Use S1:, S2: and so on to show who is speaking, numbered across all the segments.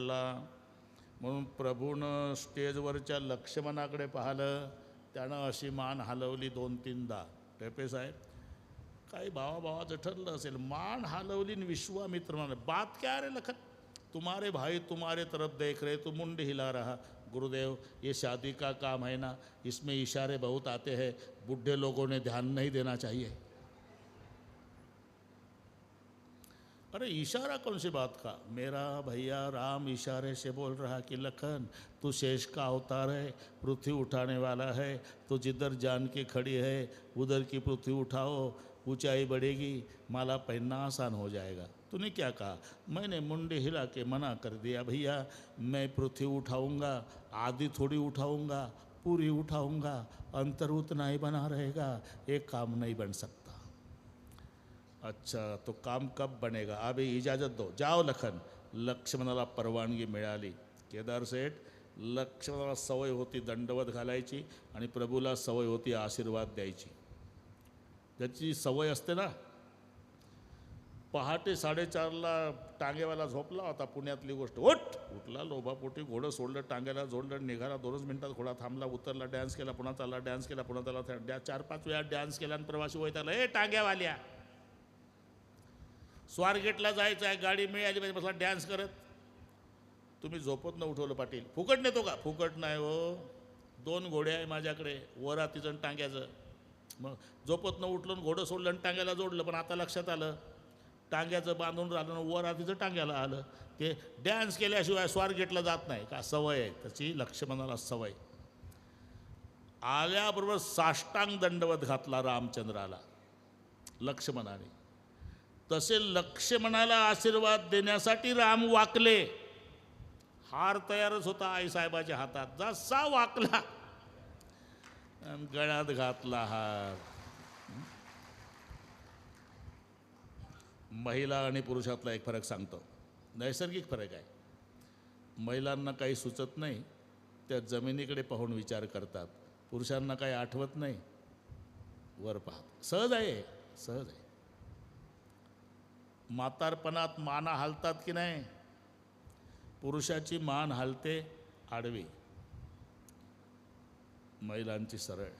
S1: म्हणून प्रभूनं स्टेजवरच्या लक्ष्मणाकडे पाहिलं, त्यानं अशी मान हलवली 2-3दा. टेपे साहेब, काही भावाभावाचं ठरलं असेल, मान हलवली आणि विश्वामित्र म्हणाले, बात क्या रे लखन, तुम्हारे भाई तुम्हारे तरफ देख रहे, तू मुंड हिला रहा. गुरुदेव, ये शादी का काम है ना, इसमें इशारे बहुत आते हैं, बूढ़े लोगों ने ध्यान नहीं देना चाहिए. अरे इशारा कौन सी बात का, मेरा भैया राम इशारे से बोल रहा कि लखन तू शेष का अवतार है, पृथ्वी उठाने वाला है, तो जिधर जानकी खड़ी है उधर की पृथ्वी उठाओ, ऊंचाई बढ़ेगी, माला पहनना आसान हो जाएगा. तूने क्या कहा? मैंने मुंडे हिला के मना कर दिया, भैया मैं पृथ्वी उठाऊंगा, आधी थोड़ी उठाऊंगा, पूरी उठाऊंगा, अंतर उतना ही बना रहेगा, एक काम नहीं बन सकता. अच्छा, तो काम कब बनेगा? अभी इजाज़त दो, जाओ लखन. लक्ष्मणाला परवानगी मिळाली. केदार सेठ, लक्ष्मणाला सवय होती दंडवत घालायची आणि प्रभूला सवय होती आशीर्वाद द्यायची. त्याची सवय असते ना. पहाटे 4:30ला टांगेवाला झोपला होता, पुण्यातली गोष्ट. उठला, लोभापोटी घोडं सोडलं, टांग्याला जोडलं, निघाला. 2 मिनिटात घोडा थांबला, उतरला, डॅन्स केला, पुन्हा चालला, डॅन्स केला, पुन्हा त्याला 4-5 वेळा डॅन्स केला आणि प्रवासी वैतागला, ए टांग्यावाल्या, स्वारगेटला जायचं आहे, गाडी मिळाली पाहिजे, बसला डॅन्स करत. तुम्ही झोपत न उठवलं पाटील, फुकट नेतो का? फुकट नाही हो, 2 घोडे आहे माझ्याकडे, वरातीचं टांग्याचं. मग झोपत न उठलं, घोडं सोडलं आणि टांग्याला जोडलं. पण आता लक्षात आलं, टांग्याचं बांधून राहिलं आणि वरातीचं टांग्याला आलं. ते डॅन्स केल्याशिवाय स्वारगेटला जात नाही का? सवय आहे त्याची, लक्ष्मणाला सवय. आल्याबरोबर साष्टांग दंडवत घातला रामचंद्राला लक्ष्मणाने. तसे लक्ष्मणाला आशीर्वाद देण्यासाठी राम वाकले. हार तयारच होता आईसाहेबाच्या हातात, जसा वाकला गळ्यात घातला हार. महिला आणि पुरुषातला एक फरक सांगतो, नैसर्गिक फरक आहे. महिलांना काही सुचत नाही, त्या जमिनीकडे पाहून विचार करतात. पुरुषांना काही आठवत नाही, वर पाहत. सहज आहे, सहज आहे. म्हातारपणात माना हालतात की नाही? पुरुषाची मान हालते आडवी, महिलांची सरळ.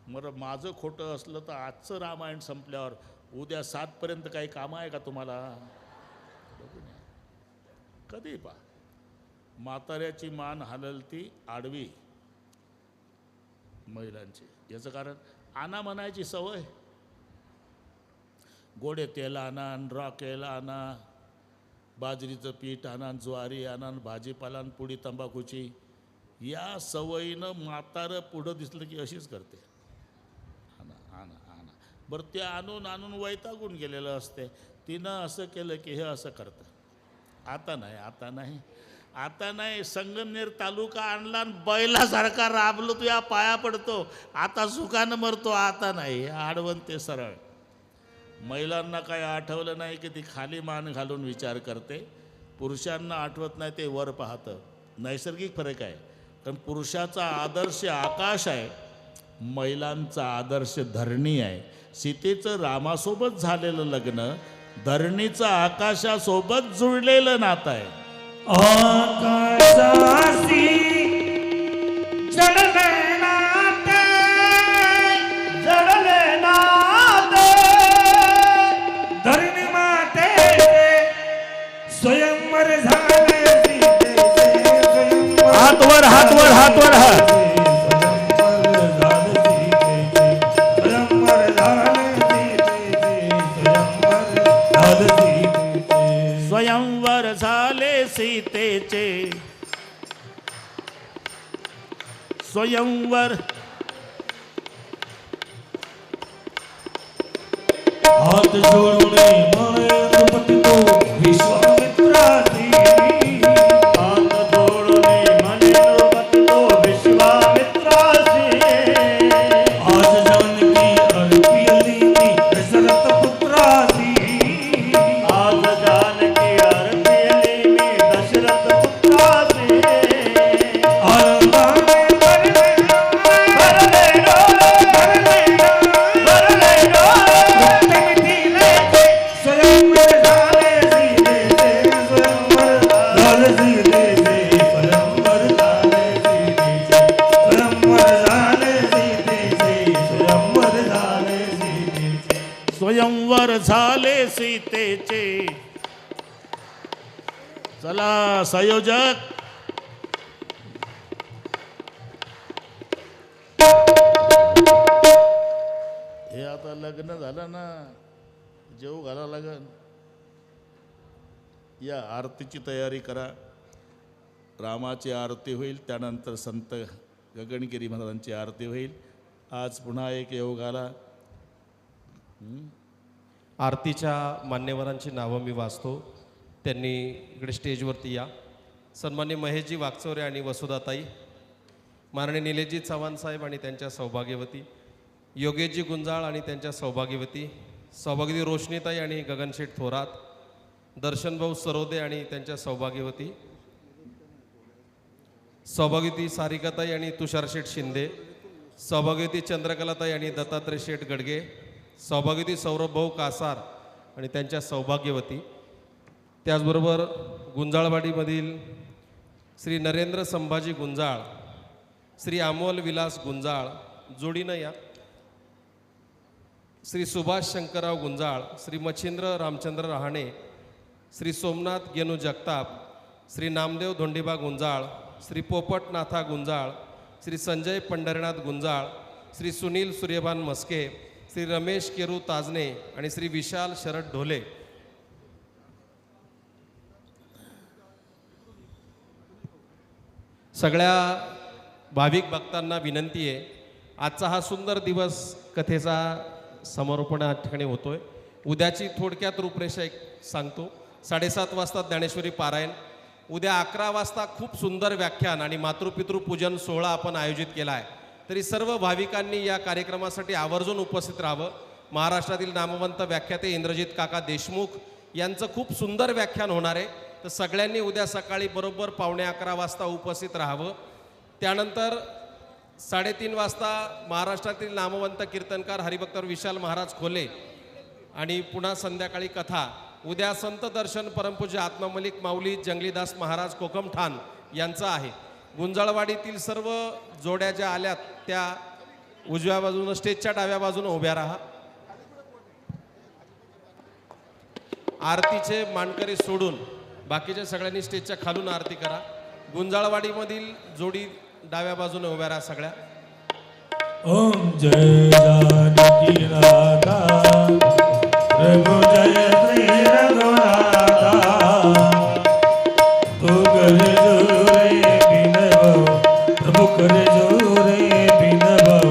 S1: मग माझं खोटं असलं तर आजचं रामायण संपल्यावर उद्या 7पर्यंत काही कामं आहे का तुम्हाला? कधी पा म्हाताऱ्याची मान हललती आडवी महिलांची. याचं कारण आना म्हणायची सवय. गोडे तेल आणा, रॉकेल आणा, बाजरीचं पीठ आणा, ज्वारी आणा, भाजीपाला, पुडी तंबाखूची. या सवयीनं म्हातारं पुढं दिसलं की अशीच करते, आणा आणा आणा. बरं, ते आणून आणून वैतागून गेलेलं असते. तिनं असं केलं की हे असं करतं. आता नाही, आता नाही, आता नाही. संगमनेर तालुका आणला आणि बैलासारखा राबलो, तू या पाया पडतो. आता सुखानं मरतो. आता नाही, आडवण ते सरळ. महिलांना काय आठवलं नाही की ती खाली मान घालून विचार करते. पुरुषांना आठवत नाही, ते वर पाहतं. नैसर्गिक फरक आहे. कारण पुरुषाचा आदर्श आकाश आहे, महिलांचा आदर्श धरणी आहे. सीतेचं रामासोबत झालेलं लग्न धरणीचं आकाशासोबत जुळलेलं नातं आहे.
S2: आकाशाशी जडले नाते, जडले नाते, धरणी माते स्वयंवर झाले सीतेचे,
S1: हात वर, हात वर, हात वर, हात. स्वयंवर झाले सीतेचे, स्वयंवर.
S2: हात जोडून म्हणे द्रुपदी तो विश्वामित्राची, हात जोडून म्हणे द्रुपदी तो विश्वामित्राची. आज जानकी अर्पिली दशरथ पुत्राची, आज जानकी अर्पिली दशरथ पुत्राची. आनंदाने भरले भरले डोळे, भरले भरले डोळे, स्वयं देवीचे.
S1: चला संयोजक, हे आता लग्न झालं ना, जेवू घाला लागन. या आरतीची तयारी करा. रामाची आरती होईल, त्यानंतर संत गगनगिरी महाराजांची आरती होईल. आज पुन्हा एक योग आला.
S3: आरतीच्या मान्यवरांची नावं मी वाचतो. त्यांनी इकडे स्टेजवरती या. सन्मान्य महेशजी वागचौरे आणि वसुधाताई, माननीय निलेशजी चव्हाण साहेब आणि त्यांच्या सौभाग्यवती, योगेशजी गुंजाळ आणि त्यांच्या सौभाग्यवती, सौभाग्यवती रोशनीताई आणि गगनशेठ थोरात, दर्शनभाऊ सरोदे आणि त्यांच्या सौभाग्यवती, सौभाग्यवती सारिकाताई आणि तुषारशेठ शिंदे, सौभाग्यवती चंद्रकलाताई आणि दत्तात्रय शेठ गडगे, सौभाग्यवती सौरभभाऊ कासार आणि त्यांच्या सौभाग्यवती, त्याचबरोबर गुंजाळवाडीमधील श्री नरेंद्र संभाजी गुंजाळ, श्री अमोल विलास गुंजाळ जोडीनं या, श्री सुभाष शंकरराव गुंजाळ, श्री मच्छिंद्र रामचंद्र रहाणे, श्री सोमनाथ गेनू जगताप, श्री नामदेव धोंडीबा गुंजाळ, श्री पोपटनाथा गुंजाळ, श्री संजय पंढरीनाथ गुंजाळ, श्री सुनील सूर्यभान मस्के, श्री रमेश केरू ताजने आणि श्री विशाल शरद ढोले. सगळ्या भाविक भक्तांना विनंती आहे, आजचा हा सुंदर दिवस कथेचा समारोपण या ठिकाणी होतोय. उद्याची थोडक्यात रूपरेषा एक सांगतो. 7:30 वाजता ज्ञानेश्वरी पारायण. उद्या 11 वाजता खूप सुंदर व्याख्यान आणि मातृपितृ पूजन सोहळा आपण आयोजित केला आहे. तरी सर्व भाविकांनी या कार्यक्रमासाठी आवर्जून उपस्थित राहावं. महाराष्ट्रातील नामवंत व्याख्याते इंद्रजित काका देशमुख यांचं खूप सुंदर व्याख्यान होणार आहे. तर सगळ्यांनी उद्या सकाळी बरोबर 11:15 वाजता उपस्थित राहावं. त्यानंतर 3:30 वाजता महाराष्ट्रातील नामवंत कीर्तनकार हरिभक्त विशाल महाराज खोले आणि पुन्हा संध्याकाळी कथा. उद्या संत दर्शन परमपूज्य आत्मामलिक माऊली जंगलीदास महाराज कोकमठाण यांचं आहे. गुंजाळवाडीतील सर्व जोड्या ज्या आल्यात त्या उजव्या बाजूनं स्टेजच्या डाव्या बाजूनं उभ्या राहा. आरतीचे मानकरी सोडून बाकीच्या सगळ्यांनी स्टेजच्या खालून आरती करा. गुंजाळवाडीमधील जोडी डाव्या बाजूने उभ्या राहा सगळ्या.
S2: ओम जय जानकी राधा रघु जय श्री रघुनाथा तू कर जोरे बिनव प्रभु कर जोरे बिनव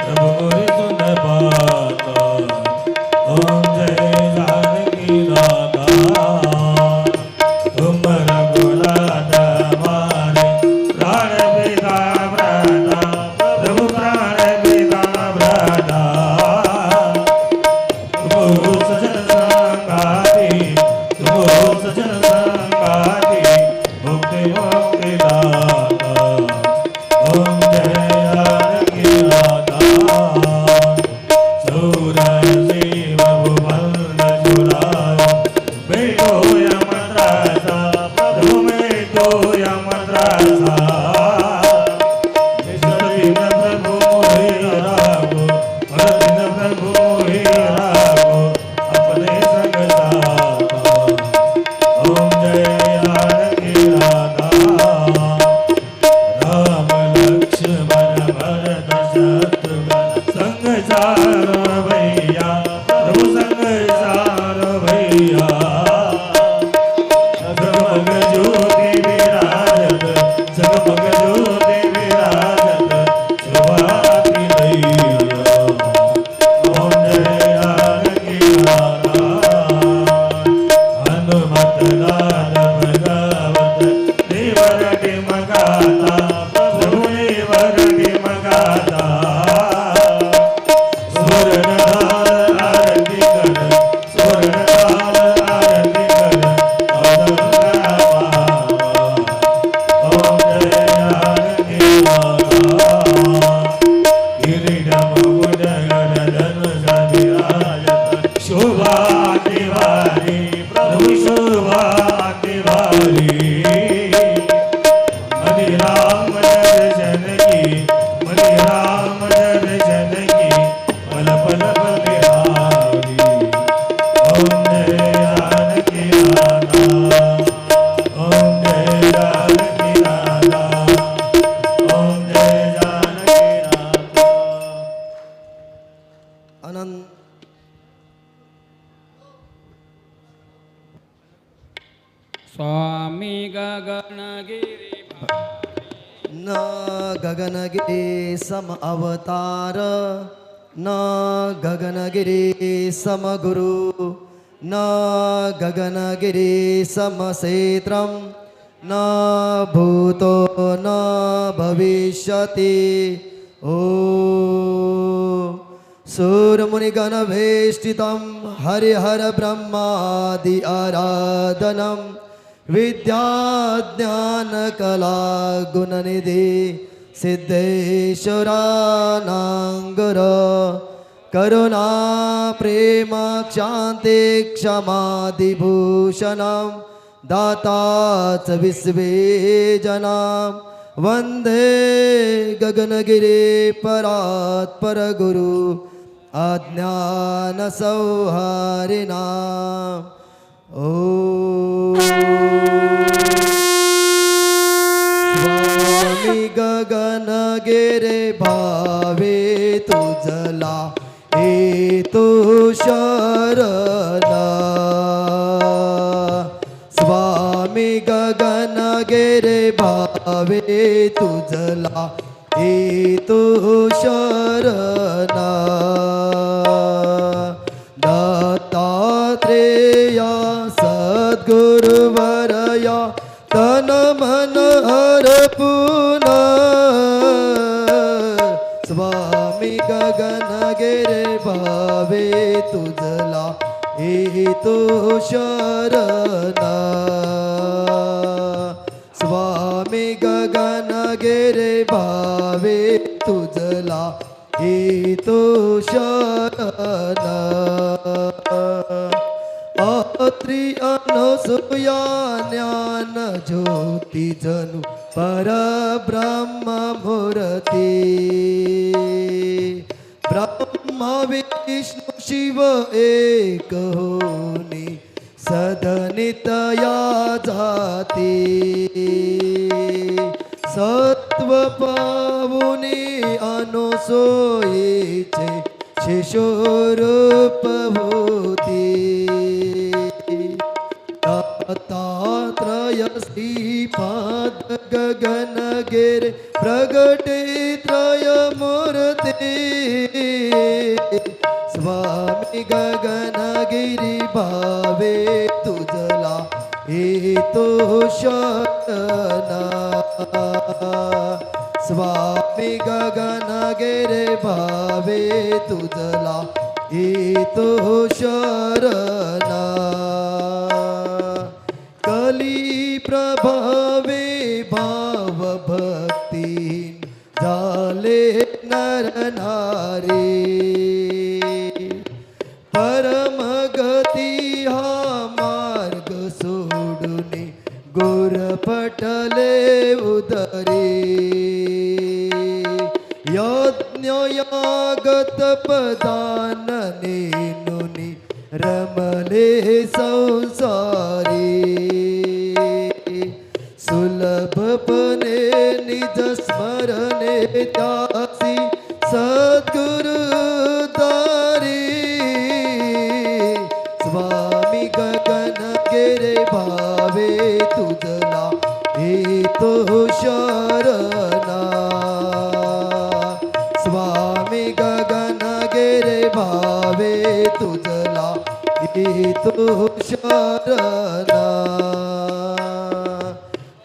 S2: प्रभु मोरे सुन पाता. ओम जय जानकी राधा तुम रघुनाथ हमारे प्राण पिता भ्राता प्रभु प्राण पिता भ्राता तुम सजन संगाती तुम सजन संगाती मुक्ति मुक्ति दाता. ओम जय जानकी राधा सूर शिव भुवन जुरायो बेटो यमद्रासा प्रभु बेटो यमद्रासा दिन प्रभु मोहि रागो दिन प्रभु मोहि रागो अपने संग साथा. ओम जय जानकी राधा राम लक्ष्मण भरत शत्रुघ्न संग सारो भैया प्रभु संग सारो भैया. जगमग ज्योति विराजत जगमग ज्योति विराजत शोभाति दैया. ओम जय जानकी राधा हनुमत लाल भगवत देवरटि मगाता प्रभु देवरटि मगाता. सुरनहार आरती कर सुरनहार आरती कर अवतार
S4: गगनगिरी
S5: न गगनगिरी सम अवतार न गगनगिरी सम गुरु न गगनगिरी सम क्षेत्रम न भूतो न भविष्यति ओ सूर्यमुनिगणवेष्टितं हरिहर ब्रह्मादि आराधनं विद्याज्ञानकला गुणनिधि सिद्धेश्वरानाङ्गुर करुणा प्रेम क्षान्ति क्षमादिभूषणं दाता च विश्वे जनां वन्दे गगनगिरि परात् परगुरु अज्ञानसंहारिणाम् ॐ स्वामी गगनगिरे भावे तुझला हेतु शरण स्वामी गगनगिरे भावे तुझला हेतु शरण दत्तात्रेया सद्गुरुवरया तन मन अर्पण स्वामी गगनगिरे भावे तुझला हेतु शरण स्वामी गगनगिरे भावे तुझला हेतु शरण अत्रि अनसूया ज्ञान ज्योति जनु परब्रह्म मूर्ति ब्रह्म विष्णु शिव एक होनी सदनितया जाती सत्व पावुनी अनुसोयीचे शिशुरूप भूती दत्तात्रय श्रीपाद गगनगिरि प्रगटे त्रय मूर्ति स्वामी गगनगिरि भावे तुझला हेतु शरण स्वामी गगनगिरि भावे तुझला हेतु शरण कली प्रभावे भाव भक्ती झाले नर नारी परम गती हा मार्ग सोडून गुरपटले उदरे यज्ञ यागत पदान नेनुनी रमले संसारी सुलभपणे निज स्मरणे त्यासी सद्गुरु दारी स्वामी गगनगिरि भावे तुझला हेतु शरण स्वामी गगनगिरि भावे तुझला हेतु शरण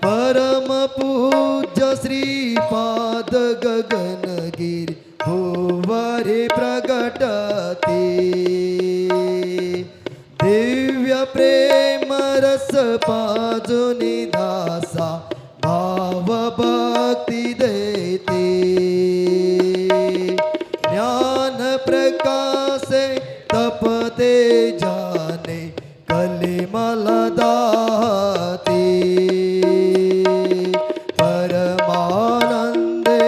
S5: परम पूज्य श्रीपाद गगनगिरि भुवरे प्रगटते दिव्य प्रेम रस पाजुनि दासा भाव भक्ति देते ज्ञान प्रकाशे तपते जाने कलिमल दाते परमानंदे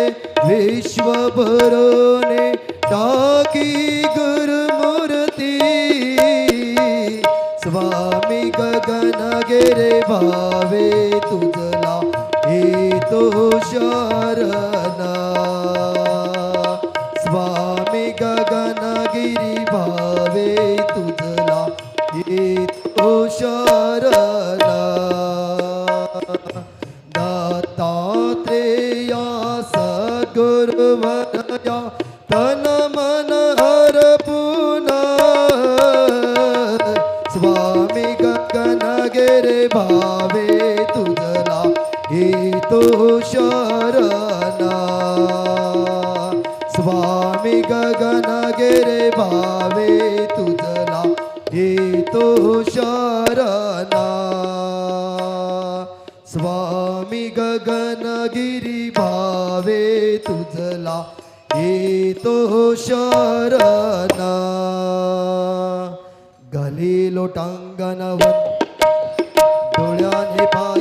S5: विश्व भरोने टाकी गुरुमूर्ति स्वामी गगनगिरि भावे तुझला हेतु शरण स्वामी गगनगिरि भावे तुझला हेतु शरण गुरुवरया तन मन हरपुना स्वामी गगनगिरी भावे तुझला येतो शरणा स्वामी गगनगिरी भावे तुझला येतो शरणा स्वामी गगनगिरी भावे तुझला येतो शरणा घाली लोटांगणवन डोळ्याने पाय